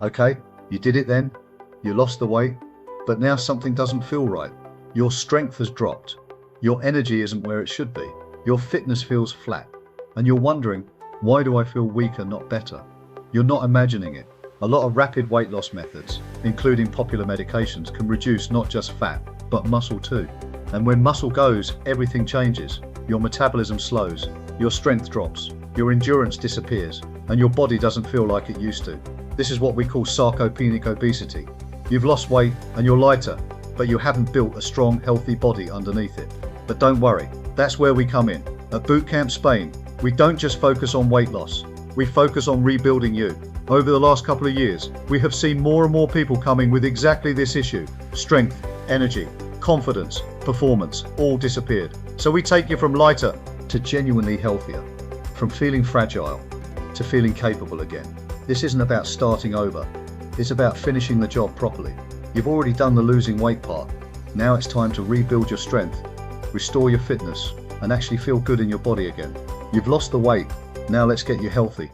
Okay, you did it then, you lost the weight, but now something doesn't feel right. Your strength has dropped. Your energy isn't where it should be. Your fitness feels flat. And you're wondering, why do I feel weaker, not better? You're not imagining it. A lot of rapid weight loss methods, including popular medications, can reduce not just fat, but muscle too. And when muscle goes, everything changes. Your metabolism slows, your strength drops, your endurance disappears, and your body doesn't feel like it used to. This is what we call sarcopenic obesity. You've lost weight and you're lighter, but you haven't built a strong, healthy body underneath it. But don't worry, that's where we come in. At Bootcamp Spain, we don't just focus on weight loss, we focus on rebuilding you. Over the last couple of years, we have seen more and more people coming with exactly this issue. Strength, energy, confidence, performance, all disappeared. So we take you from lighter to genuinely healthier, from feeling fragile to feeling capable again. This isn't about starting over, it's about finishing the job properly. You've already done the losing weight part. Now it's time to rebuild your strength, restore your fitness, and actually feel good in your body again. You've lost the weight, now let's get you healthy.